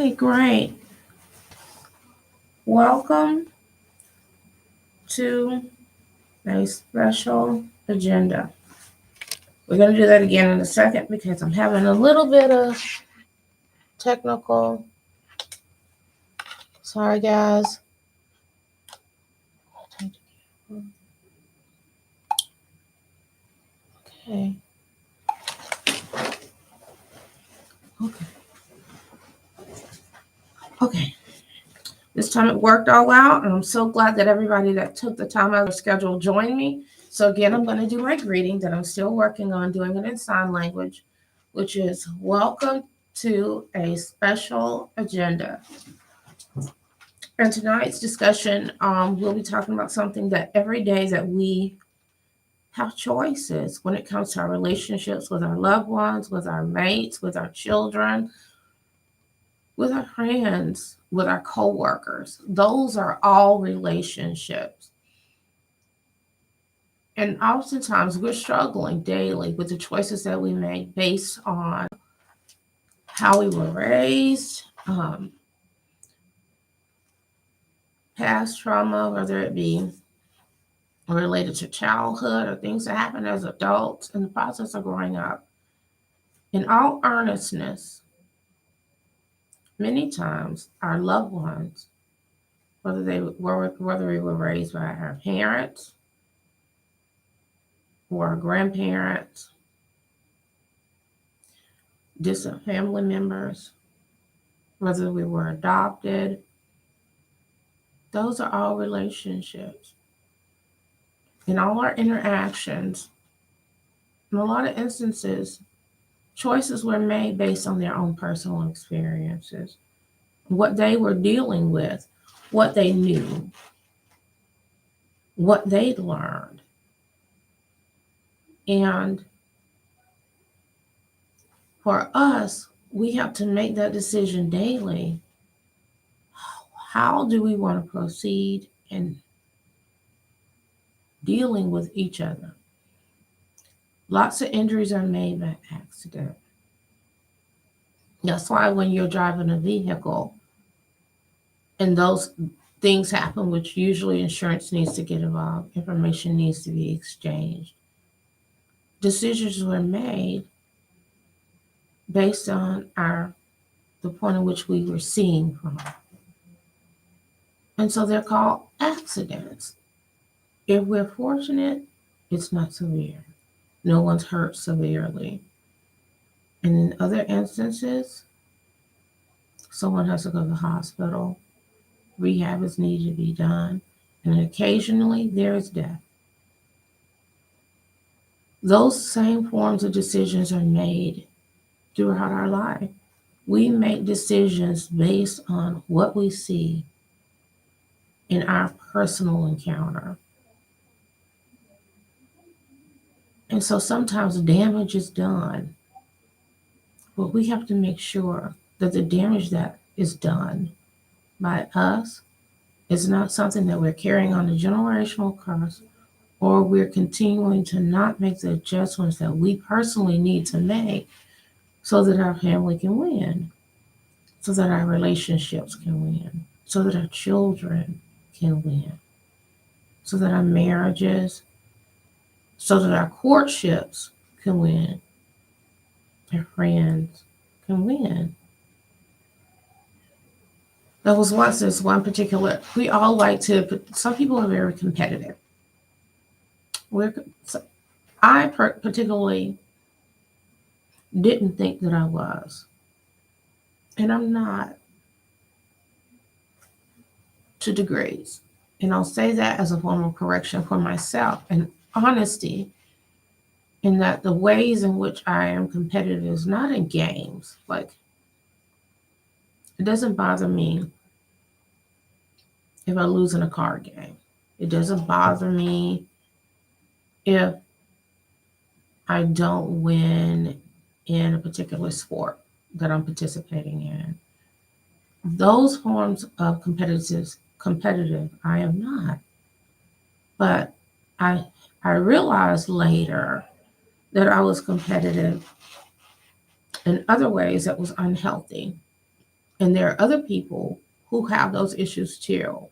Okay, great. Welcome to a special agenda. We're going to do that again in a second because I'm having a little bit of technical. Sorry, guys. Okay. Okay. Okay. This time it worked all out, and I'm so glad that everybody that took the time out of their schedule joined me. So, again, I'm going to do my greeting that I'm still working on doing it in sign language, which is welcome to a special agenda. In tonight's discussion, we'll be talking about something that every day that we have choices when it comes to our relationships with our loved ones, with our mates, with our children, with our friends, with our coworkers. Those are all relationships. And oftentimes we're struggling daily with the choices that we make based on how we were raised, past trauma, whether it be related to childhood or things that happen as adults in the process of growing up. In all earnestness, many times our loved ones, whether we were raised by our parents or our grandparents, distant family members, whether we were adopted, those are all relationships. In all our interactions, in a lot of instances, choices were made based on their own personal experiences, what they were dealing with, what they knew, what they'd learned. And for us, we have to make that decision daily. How do we want to proceed in dealing with each other? Lots of injuries are made by accident. That's why when you're driving a vehicle and those things happen, which usually insurance needs to get involved, information needs to be exchanged. Decisions were made based on the point in which we were seeing from. And so they're called accidents. If we're fortunate, it's not severe. No one's hurt severely. And in other instances, someone has to go to the hospital, rehab is needed to be done, and occasionally there is death. Those same forms of decisions are made throughout our life. We make decisions based on what we see in our personal encounter. And so sometimes damage is done, but we have to make sure that the damage that is done by us is not something that we're carrying on the generational curse, or we're continuing to not make the adjustments that we personally need to make so that our family can win, so that our relationships can win, so that our children can win, so that our marriages, so that our courtships can win, our friends can win. There was once this one particular, we all like to, some people are very competitive. I particularly didn't think that I was, and I'm not to degrees. And I'll say that as a form of correction for myself and honesty, in that the ways in which I am competitive is not in games. Like, it doesn't bother me if I lose in a card game. It doesn't bother me if I don't win in a particular sport that I'm participating in. Those forms of competitive, I am not. But I I realized later that I was competitive in other ways that was unhealthy. And there are other people who have those issues too,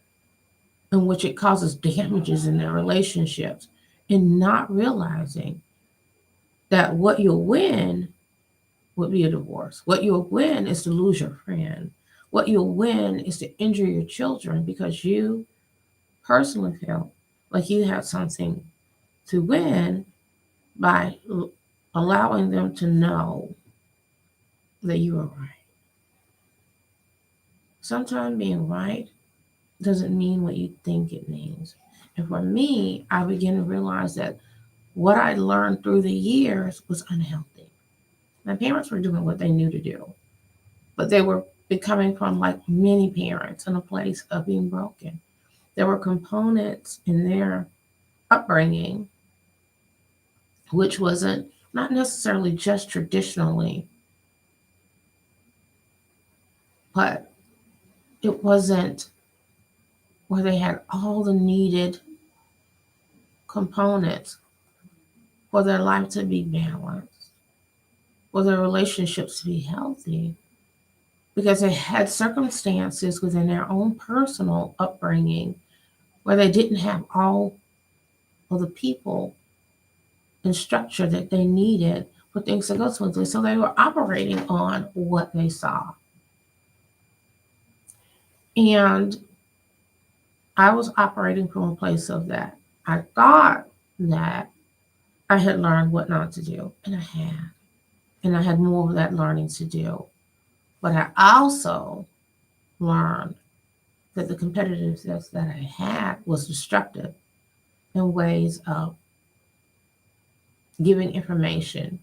in which it causes damages in their relationships, and not realizing that what you'll win would be a divorce. What you'll win is to lose your friend. What you'll win is to injure your children because you personally feel like you had something to win by allowing them to know that you were right. Sometimes being right doesn't mean what you think it means. And for me, I began to realize that what I learned through the years was unhealthy. My parents were doing what they knew to do, but they were becoming from, like many parents, in a place of being broken. There were components in their upbringing which wasn't not necessarily just traditionally, but it wasn't where they had all the needed components for their life to be balanced, for their relationships to be healthy, because they had circumstances within their own personal upbringing where they didn't have all of the people and structure that they needed for things to go smoothly. So they were operating on what they saw. And I was operating from a place of that. I thought that I had learned what not to do, and I had. And I had more of that learning to do. But I also learned that the competitiveness that I had was destructive in ways of giving information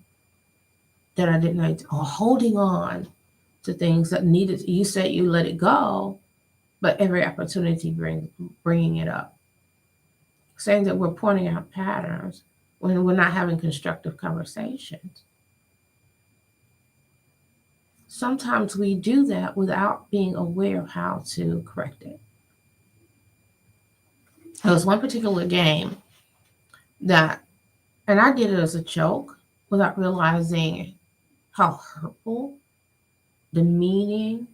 that I didn't need, or holding on to things that needed. You said you let it go, but every opportunity bringing it up, saying that we're pointing out patterns when we're not having constructive conversations. Sometimes we do that without being aware of how to correct it. There was one particular game that, and I did it as a joke without realizing how hurtful, demeaning,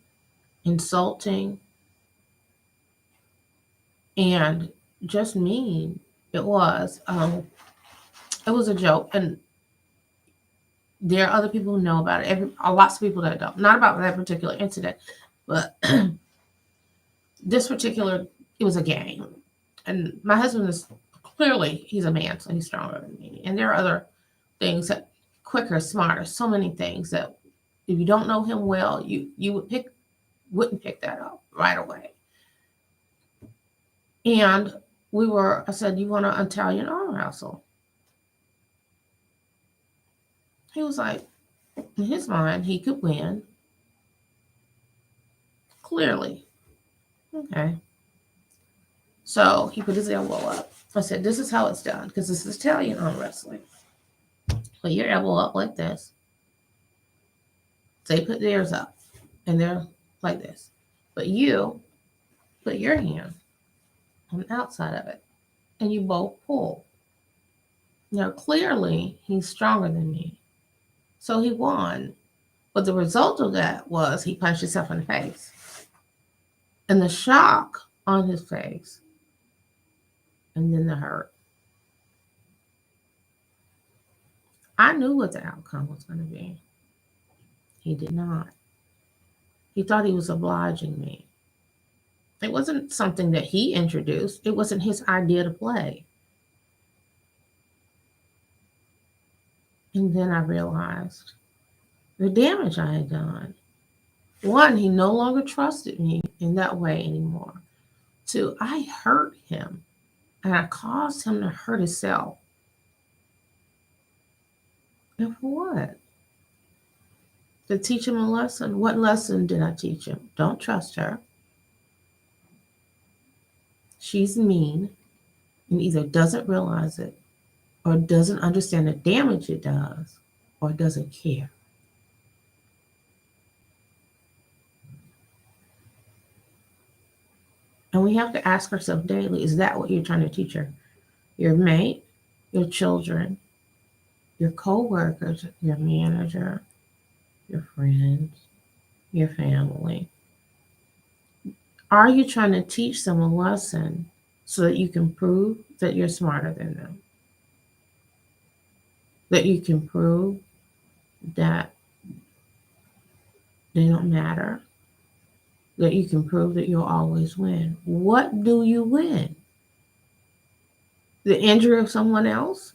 insulting, and just mean it was. It was a joke, and there are other people who know about it. Lots of people that don't. Not about that particular incident, but this particular, it was a game. And my husband is clearly, he's a man, so he's stronger than me. And there are other things that quicker, smarter, so many things that if you don't know him well, you wouldn't pick that up right away. And I said, you want an Italian arm wrestle? He was like, in his mind, he could win. Clearly. Okay. So he put his elbow up. I said, this is how it's done, because this is Italian arm wrestling. Put your elbow up like this. They put theirs up, and they're like this. But you put your hand on the outside of it, and you both pull. Now, clearly, he's stronger than me. So he won. But the result of that was he punched himself in the face. And the shock on his face, and then the hurt. I knew what the outcome was going to be. He did not. He thought he was obliging me. It wasn't something that he introduced, it wasn't his idea to play. And then I realized the damage I had done. One, he no longer trusted me in that way anymore. Two, I hurt him and I caused him to hurt himself. And for what? To teach him a lesson? What lesson did I teach him? Don't trust her. She's mean and either doesn't realize it or doesn't understand the damage it does or doesn't care. And we have to ask ourselves daily, is that what you're trying to teach her? Your mate, your children, your co-workers, your manager, your friends, your family. Are you trying to teach them a lesson so that you can prove that you're smarter than them? That you can prove that they don't matter? That you can prove that you'll always win? What do you win? The injury of someone else?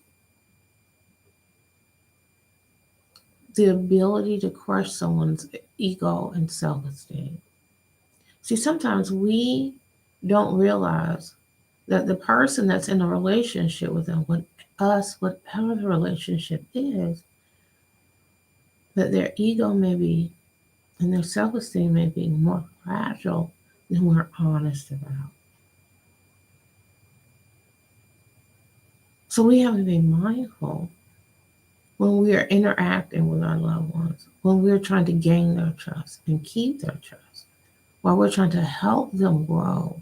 The ability to crush someone's ego and self esteem. See, sometimes we don't realize that the person that's in a relationship with them, with us, whatever the relationship is, that their ego may be and their self esteem may be more fragile than we're honest about. So we have to be mindful when we are interacting with our loved ones, when we're trying to gain their trust and keep their trust, while we're trying to help them grow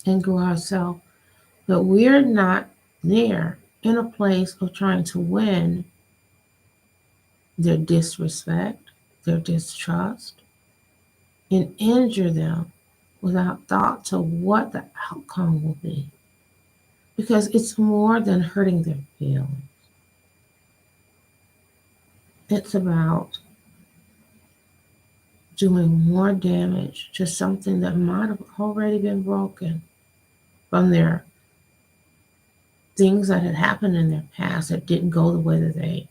and grow ourselves, that we're not there in a place of trying to win their disrespect, their distrust, and injure them without thought to what the outcome will be. Because it's more than hurting their feelings. It's about doing more damage to something that might have already been broken from their things that had happened in their past that didn't go the way that they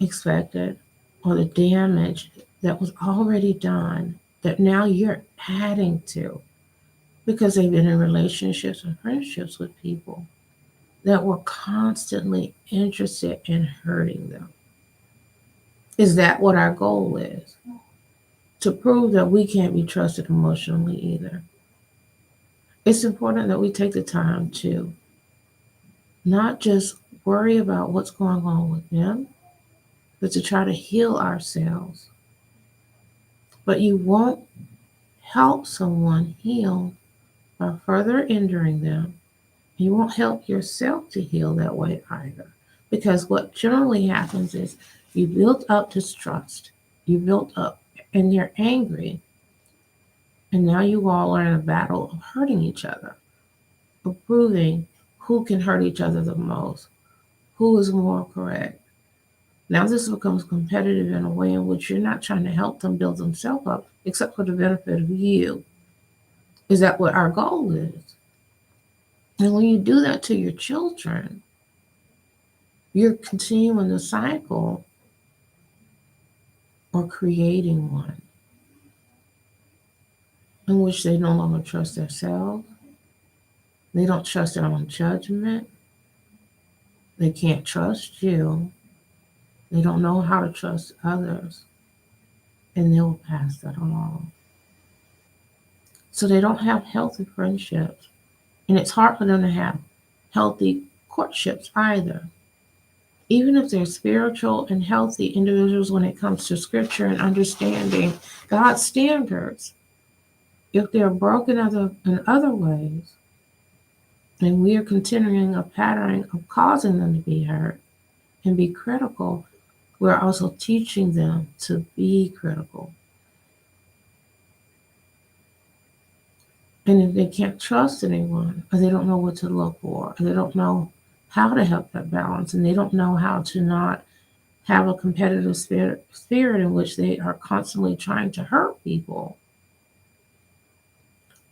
expected, or the damage that was already done that now you're adding to because they've been in relationships and friendships with people that were constantly interested in hurting them. Is that what our goal is? To prove that we can't be trusted emotionally either. It's important that we take the time to not just worry about what's going on with them, but to try to heal ourselves. But you won't help someone heal by further injuring them. You won't help yourself to heal that way either. Because what generally happens is you build up distrust, you build up, and you're angry. And now you all are in a battle of hurting each other, of proving who can hurt each other the most, who is more correct. Now this becomes competitive in a way in which you're not trying to help them build themselves up, except for the benefit of you. Is that what our goal is? And when you do that to your children, you're continuing the cycle or creating one in which they no longer trust themselves. They don't trust their own judgment. They can't trust you. They don't know how to trust others. And they will pass that along. So they don't have healthy friendships. And it's hard for them to have healthy courtships either. Even if they're spiritual and healthy individuals when it comes to scripture and understanding God's standards, if they're broken in other ways, and we are continuing a pattern of causing them to be hurt and be critical, we're also teaching them to be critical. And if they can't trust anyone, or they don't know what to look for, or they don't know how to help that balance, and they don't know how to not have a competitive spirit in which they are constantly trying to hurt people,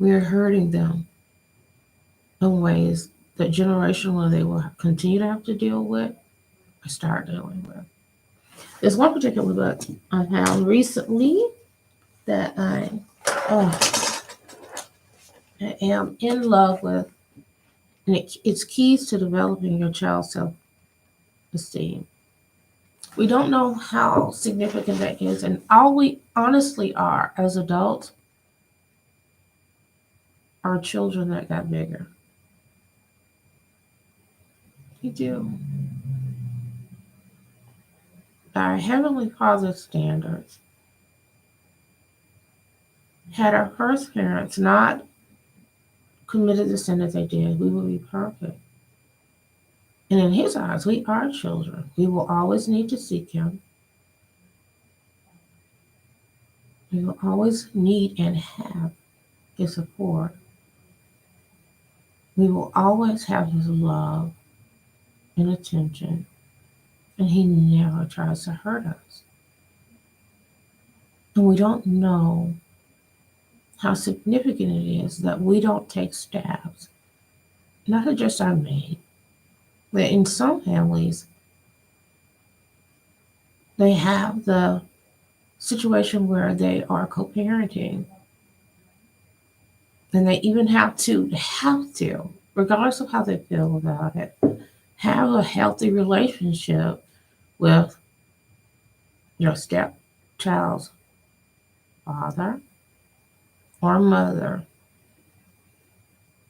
we are hurting them in ways that generationally they will continue to have to deal with or start dealing with. There's one particular book I found recently that I am in love with, and it's Keys to Developing Your Child's Self-Esteem. We don't know how significant that is, and all we honestly are as adults are children that got bigger. We do. Our Heavenly Father's standards, had our first parents not committed the sin that they did, we would be perfect. And in His eyes, we are children. We will always need to seek Him. We will always need and have his support. We will always have his love and attention, and he never tries to hurt us. And we don't know how significant it is that we don't take stabs, not at just our mate, but in some families, they have the situation where they are co-parenting, and they even have to, regardless of how they feel about it, have a healthy relationship with your stepchild's father or mother.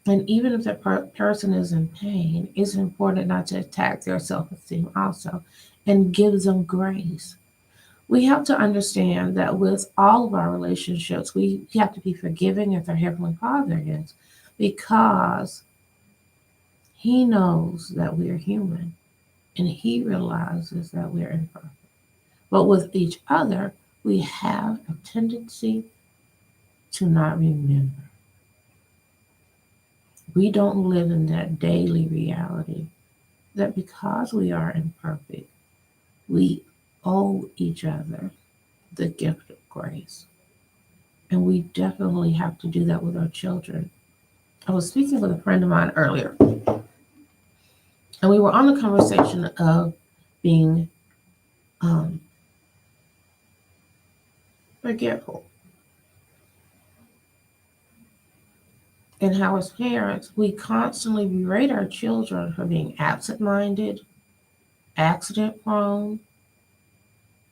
And even if that person is in pain, it's important not to attack their self esteem also and give them grace. We have to understand that with all of our relationships, we have to be forgiving as our Heavenly Father is, because He knows that we are human and He realizes that we're imperfect. But with each other, we have a tendency to not remember. We don't live in that daily reality that because we are imperfect, we owe each other the gift of grace. And we definitely have to do that with our children. I was speaking with a friend of mine earlier, and we were on the conversation of being um, forgetful, and how, as parents, we constantly berate our children for being absent minded, accident prone,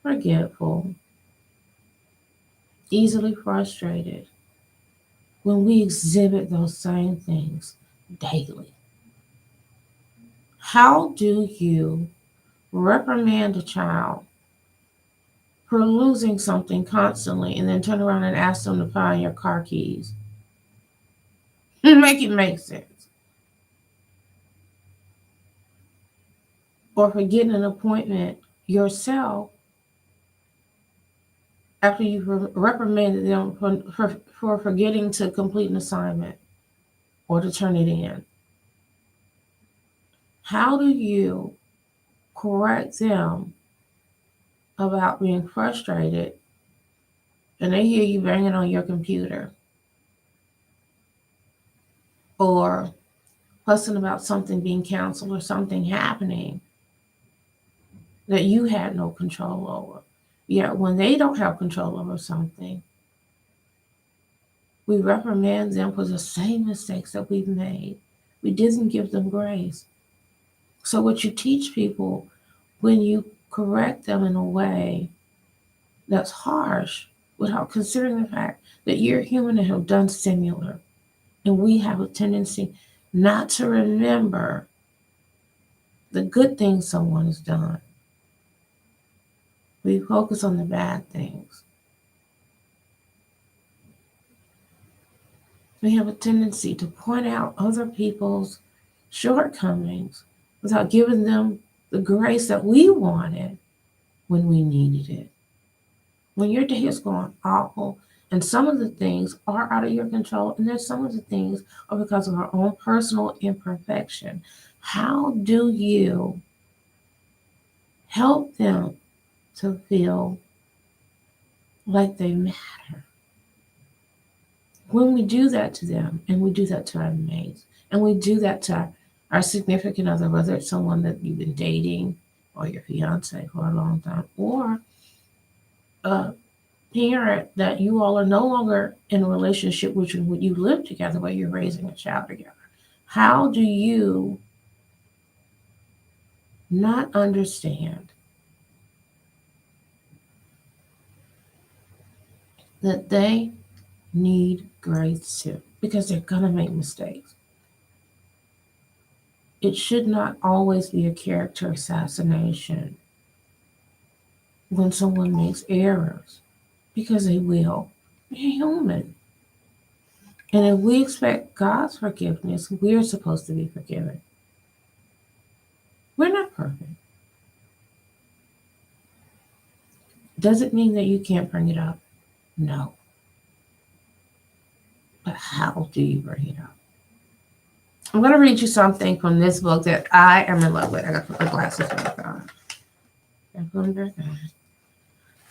forgetful, easily frustrated, when we exhibit those same things daily. How do you reprimand a child for losing something constantly and then turn around and ask them to find your car keys? Make it make sense. Or for getting an appointment yourself after you've reprimanded them for forgetting to complete an assignment or to turn it in. How do you correct them about being frustrated and they hear you banging on your computer or fussing about something being canceled or something happening that you had no control over? Yet when they don't have control over something, we reprimand them for the same mistakes that we've made. We didn't give them grace. So what you teach people when you correct them in a way that's harsh without considering the fact that you're human and have done similar. And we have a tendency not to remember the good things someone has done. We focus on the bad things. We have a tendency to point out other people's shortcomings without giving them the grace that we wanted when we needed it. When your day is going awful, and some of the things are out of your control, and there's some of the things are because of our own personal imperfection, how do you help them to feel like they matter? When we do that to them, and we do that to our mates, and we do that to our significant other, whether it's someone that you've been dating or your fiance for a long time, or a parent that you all are no longer in a relationship which would you live together but you're raising a child together. How do you not understand that they need grace too? Because they're gonna make mistakes. It should not always be a character assassination when someone makes errors, because they will. They're human. And if we expect God's forgiveness, we're supposed to be forgiven. We're not perfect. Does it mean that you can't bring it up? No. But how do you bring it up? I'm going to read you something from this book that I am in love with. I got to put my glasses back on.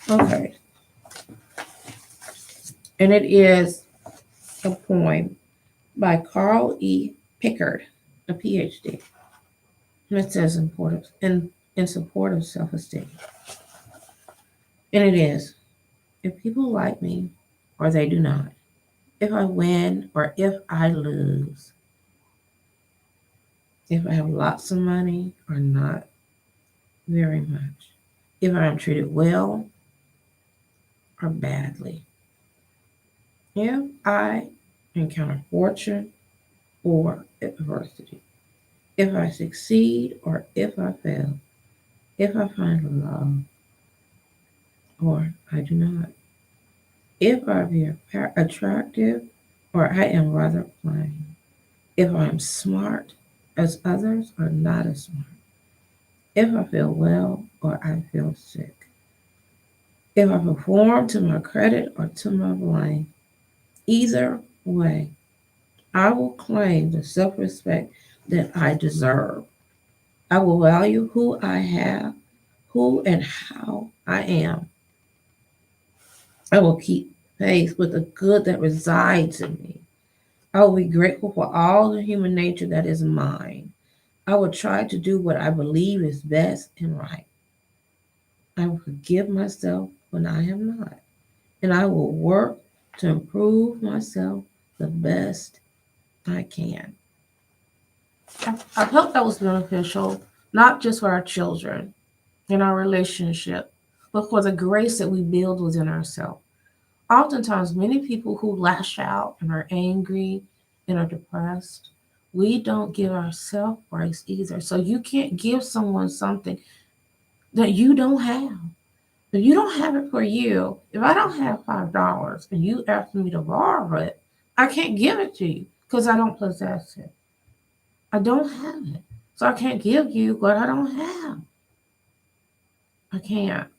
Okay. And it is a poem by Carl E. Pickard, a PhD. And it says in support of self-esteem. And it is, if people like me or they do not, if I win or if I lose, if I have lots of money or not very much, if I am treated well or badly, if I encounter fortune or adversity, if I succeed or if I fail, if I find love or I do not, if I appear attractive or I am rather plain, if I am smart as others are not as smart, if I feel well or I feel sick, if I perform to my credit or to my blame, either way, I will claim the self respect that I deserve. I will value who I have, who and how I am. I will keep faith with the good that resides in me. I will be grateful for all the human nature that is mine. I will try to do what I believe is best and right. I will forgive myself when I am not. And I will work to improve myself the best I can. I hope that was beneficial, not just for our children in our relationship, but for the grace that we build within ourselves. Oftentimes, many people who lash out and are angry and are depressed, we don't give ourselves grace either. So you can't give someone something that you don't have. If you don't have it for you, if I don't have $5 and you ask me to borrow it, I can't give it to you because I don't possess it. I don't have it. So I can't give you what I don't have. I can't.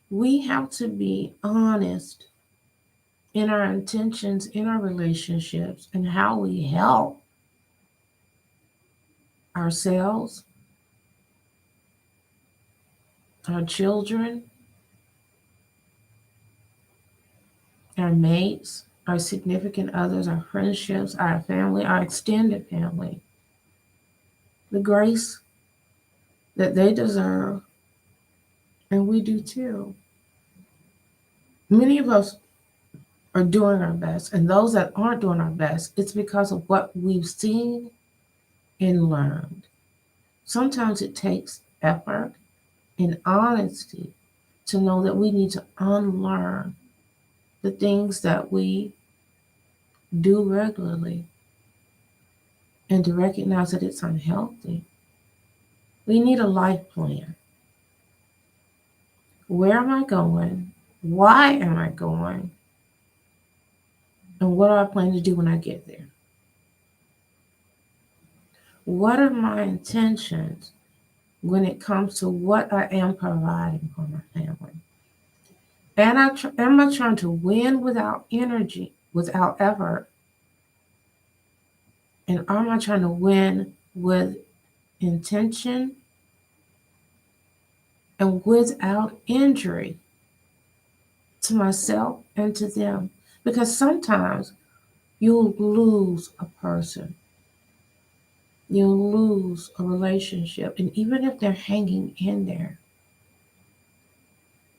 We have to be honest in our intentions, in our relationships, and how we help ourselves, our children, our mates, our significant others, our friendships, our family, our extended family. The grace that they deserve, and we do too. Many of us are doing our best, and those that aren't doing our best, it's because of what we've seen and learned. Sometimes it takes effort and honesty to know that we need to unlearn the things that we do regularly and to recognize that it's unhealthy. We need a life plan. Where am I going? Why am I going? And what do I plan to do when I get there? What are my intentions when it comes to what I am providing for my family? And am I trying to win without energy, without effort? And am I trying to win with intention and without injury to myself and to them? Because sometimes you'll lose a person, you'll lose a relationship, and even if they're hanging in there,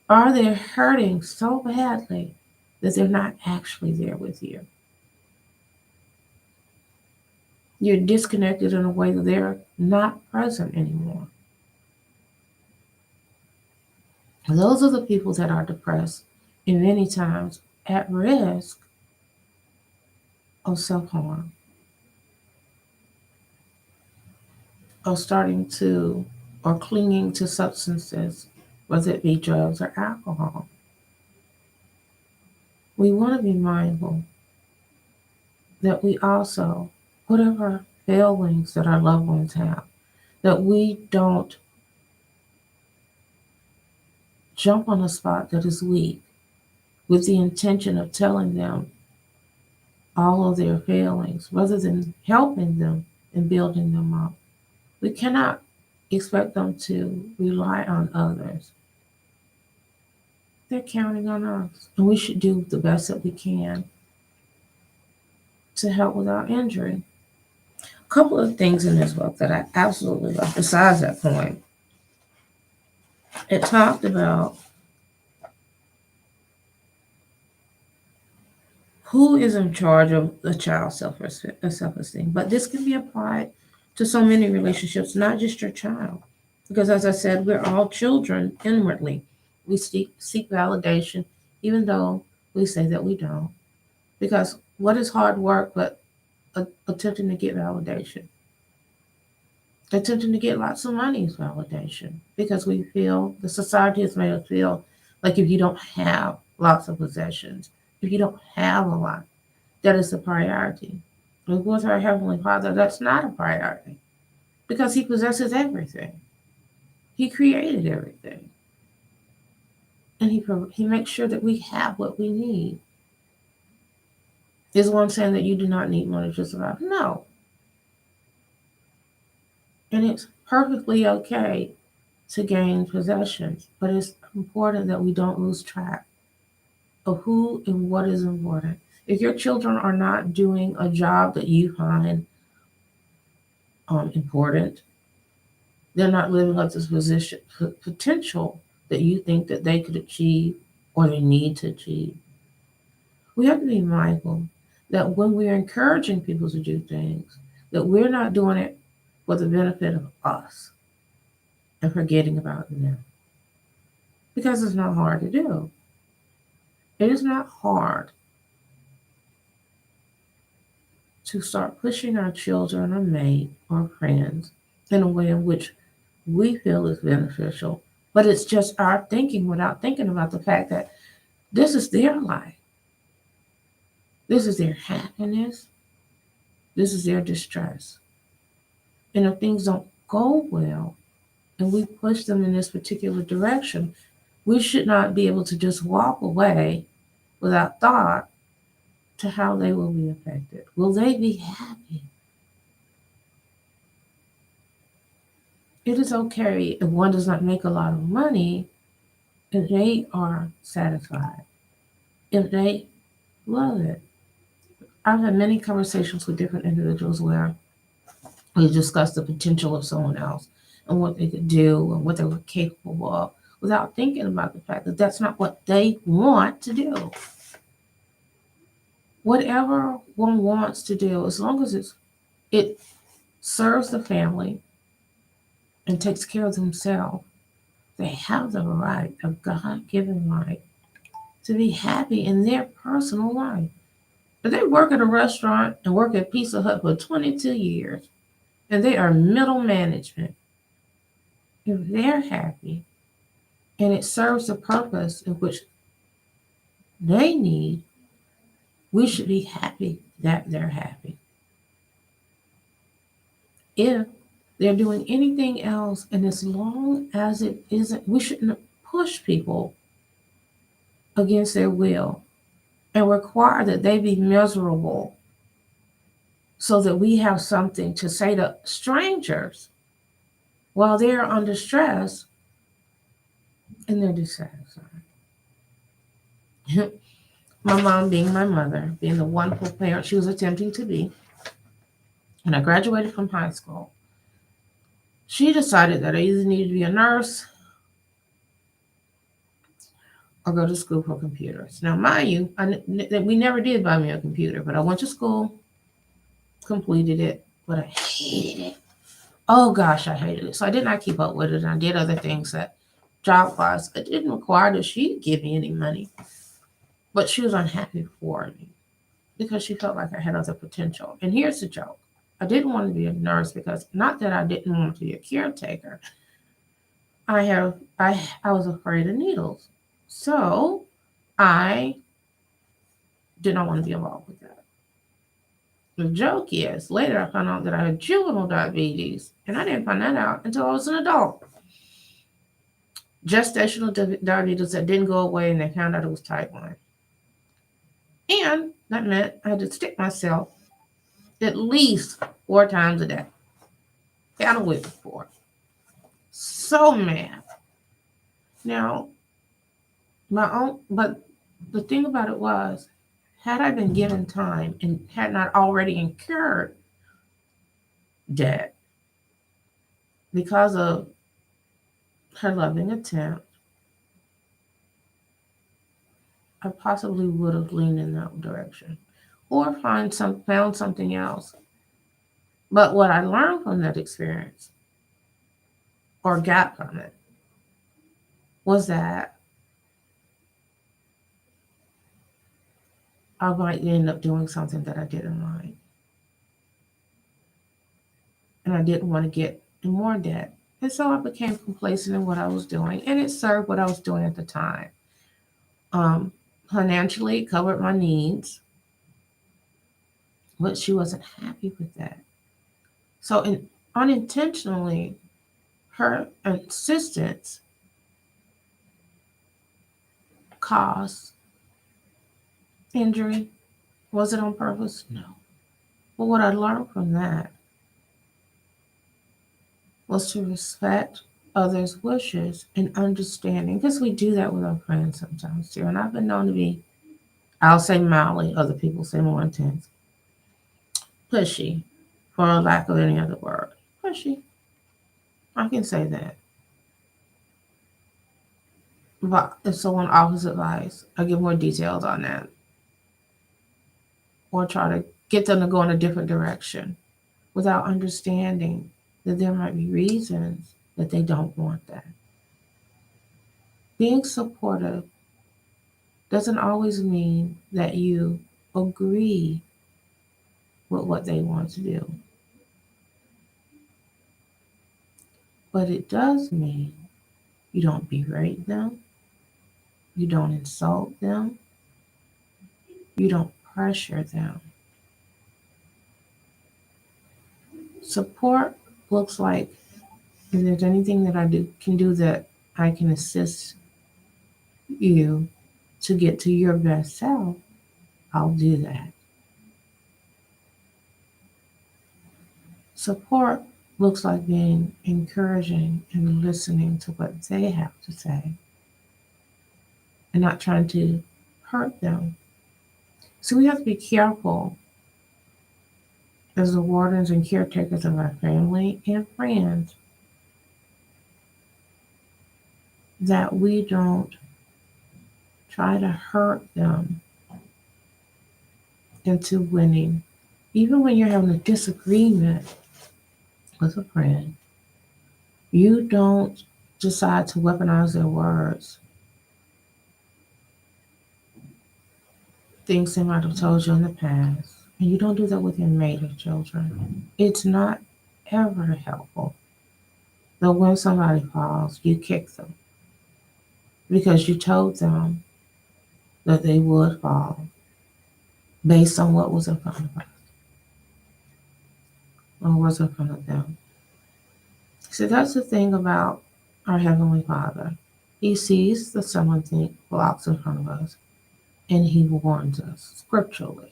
are they hurting so badly that they're not actually there with you? You're disconnected in a way that they're not present anymore. And those are the people that are depressed and many times at risk of self harm, of starting to or clinging to substances, whether it be drugs or alcohol. We want to be mindful that we also, whatever failings that our loved ones have, that we don't jump on a spot that is weak with the intention of telling them all of their failings rather than helping them and building them up. We cannot expect them to rely on others. They're counting on us, and we should do the best that we can to help without injury. A couple of things in this book that I absolutely love, besides that point, it talked about who is in charge of the child's self-esteem. But this can be applied to so many relationships, not just your child. Because as I said, we're all children inwardly. We seek validation, even though we say that we don't. Because what is hard work but attempting to get validation? Attempting to get lots of money is validation. Because we feel, the society has made us feel like if you don't have lots of possessions, if you don't have a lot, that is a priority. And with our Heavenly Father, that's not a priority because He possesses everything. He created everything. And He makes sure that we have what we need. Is one saying that you do not need money to survive? No. And it's perfectly okay to gain possessions, but it's important that we don't lose track of who and what is important. If your children are not doing a job that you find important, they're not living up to the potential that you think that they could achieve or they need to achieve. We have to be mindful that when we're encouraging people to do things, that we're not doing it for the benefit of us and forgetting about them. Because it's not hard to do. It is not hard to start pushing our children or mate or friends in a way in which we feel is beneficial. But it's just our thinking without thinking about the fact that this is their life. This is their happiness. This is their distress. And if things don't go well and we push them in this particular direction, we should not be able to just walk away without thought to how they will be affected. Will they be happy? It is okay if one does not make a lot of money if they are satisfied, if they love it. I've had many conversations with different individuals where we discussed the potential of someone else and what they could do and what they were capable of without thinking about the fact that that's not what they want to do. Whatever one wants to do, as long as it serves the family and takes care of themselves, they have the right, a God-given right, to be happy in their personal life. If they work at a restaurant and work at Pizza Hut for 22 years, and they are middle management, if they're happy and it serves the purpose in which they need, we should be happy that they're happy. If they're doing anything else, and as long as it isn't, we shouldn't push people against their will and require that they be miserable so that we have something to say to strangers while they're under stress and they're dissatisfied. My mom, being my mother, being the wonderful parent she was attempting to be, when I graduated from high school, she decided that I either needed to be a nurse or go to school for computers. Now, mind you, we never did buy me a computer, but I went to school, completed it, but I hated it. Oh gosh, I hated it. So I did not keep up with it, and I did other things that job-wise, it didn't require that she give me any money, but she was unhappy for me because she felt like I had other potential. And here's the joke. I didn't want to be a nurse because, not that I didn't want to be a caretaker, I was afraid of needles. So I did not want to be involved with that. The joke is, later I found out that I had juvenile diabetes, and I didn't find that out until I was an adult. Gestational diabetes that didn't go away, and they found out it was type 1. And that meant I had to stick myself at least 4 times a day. Got a whip before. So mad. Now, but the thing about it was, had I been given time and had not already incurred debt because of her loving attempt, I possibly would have leaned in that direction or found something else. But what I learned from that experience or got from it was that I might end up doing something that I didn't like. And I didn't want to get in more debt. And so I became complacent in what I was doing, and it served what I was doing at the time. Um, Financially, it covered my needs, but she wasn't happy with that. So, unintentionally, her insistence caused injury. Was it on purpose? No. But what I learned from that was to respect others' wishes and understanding, because we do that with our friends sometimes too. And I've been known to be, I'll say mildly, other people say more intense, pushy, for a lack of any other word. Pushy. I can say that. But if someone offers advice, I give more details on that or try to get them to go in a different direction without understanding that there might be reasons that they don't want that. Being supportive doesn't always mean that you agree with what they want to do, but it does mean you don't berate them, you don't insult them, you don't pressure them. Support looks like, if there's anything that can do that I can assist you to get to your best self, I'll do that. Support looks like being encouraging and listening to what they have to say and not trying to hurt them. So we have to be careful as the wardens and caretakers of our family and friends that we don't try to hurt them into winning. Even when you're having a disagreement with a friend, you don't decide to weaponize their words, things they might have told you in the past. And you don't do that with your mate or children. It's not ever helpful that when somebody falls, you kick them because you told them that they would fall based on what was in front of us or was in front of them. So that's the thing about our Heavenly Father. He sees the stumbling blocks in front of us and He warns us scripturally.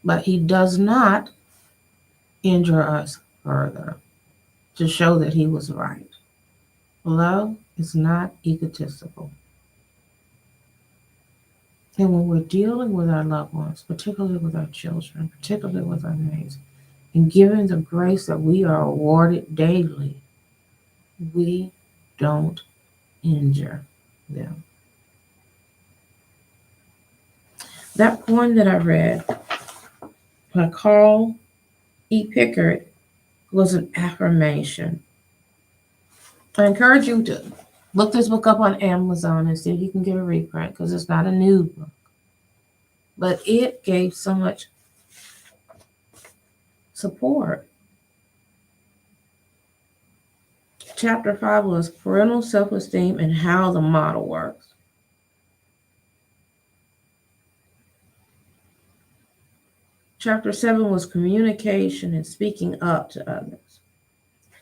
But He does not injure us further to show that He was right. Love is not egotistical. And when we're dealing with our loved ones, particularly with our children, particularly with our mates, and given the grace that we are awarded daily, we don't injure them. That poem that I read by Carl E. Pickard was an affirmation. I encourage you to look this book up on Amazon and see if you can get a reprint because it's not a new book. But it gave so much support. Chapter 5 was parental self-esteem and how the model works. Chapter 7 was communication and speaking up to others.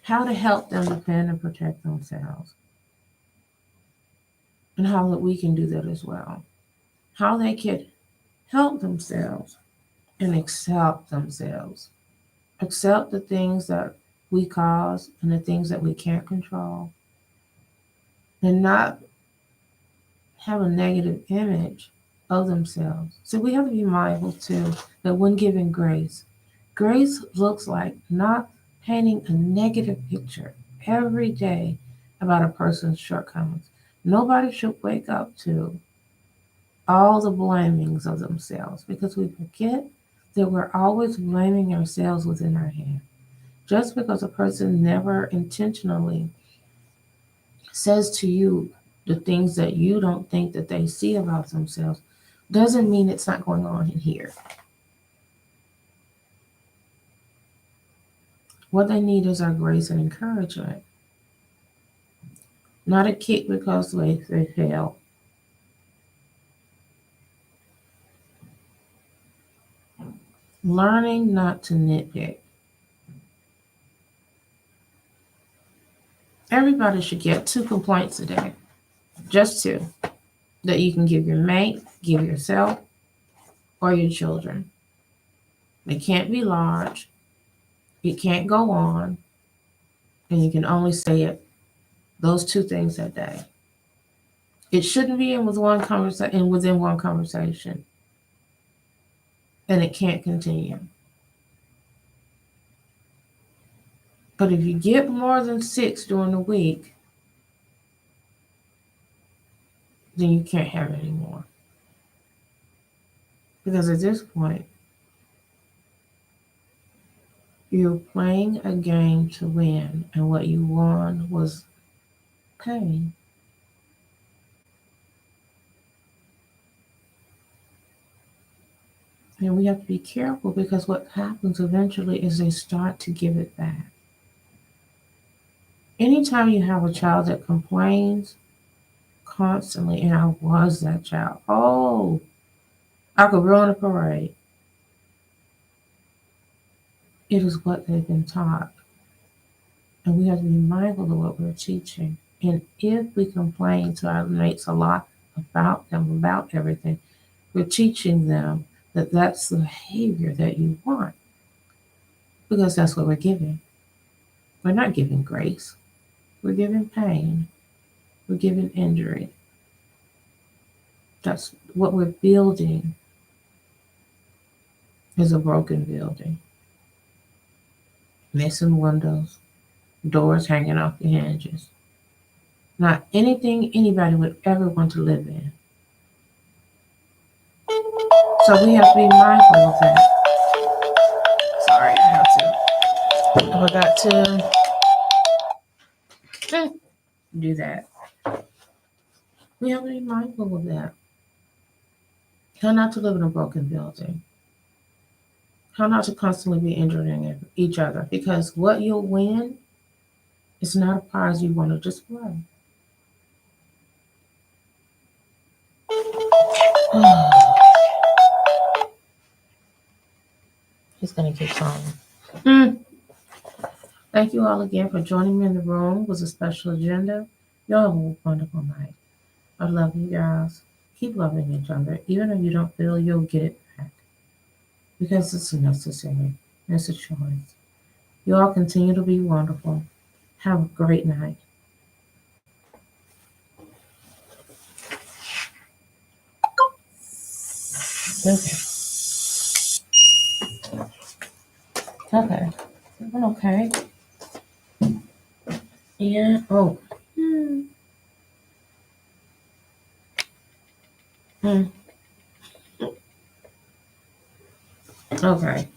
How to help them defend and protect themselves. And how that we can do that as well. How they can help themselves and accept themselves. Accept the things that we cause and the things that we can't control, and not have a negative image of themselves. So we have to be mindful too that when giving grace, grace looks like not painting a negative picture every day about a person's shortcomings. Nobody should wake up to all the blamings of themselves, because we forget that we're always blaming ourselves within our head. Just because a person never intentionally says to you the things that you don't think that they see about themselves doesn't mean it's not going on in here. What they need is our grace and encouragement, not a kick because they fail. Learning not to nitpick. Everybody should get 2 complaints a day, just 2, that you can give your mate, give yourself, or your children. They can't be large, it can't go on, and you can only say it those 2 things a day. It shouldn't be in with one conversation within one conversation, and it can't continue. But if you get more than 6 during the week, then you can't have it anymore. Because at this point, you're playing a game to win, and what you won was pain. And we have to be careful, because what happens eventually is they start to give it back. Anytime you have a child that complains constantly, and I was that child, oh, I could ruin a parade. It is what they've been taught. And we have to be mindful of what we're teaching. And if we complain to our mates a lot about them, about everything, we're teaching them that that's the behavior that you want, because that's what we're giving. We're not giving grace. We're giving pain. We're giving injury. That's what we're building, is a broken building. Missing windows, doors hanging off the hinges. Not anything anybody would ever want to live in. So we have to be mindful of that. Sorry, I forgot to do that. We have to be mindful of that. How not to live in a broken building. How not to constantly be injuring each other. Because what you'll win is not a prize you want to display. He's going to keep calling. Thank you all again for joining me in the room with a special agenda. Y'all have a wonderful night. I love you guys. Keep loving each other, even if you don't feel you'll get it back, because it's necessary. It's a choice. You all continue to be wonderful. Have a great night. Okay. Okay. Okay. Yeah. Oh. Hmm. Okay.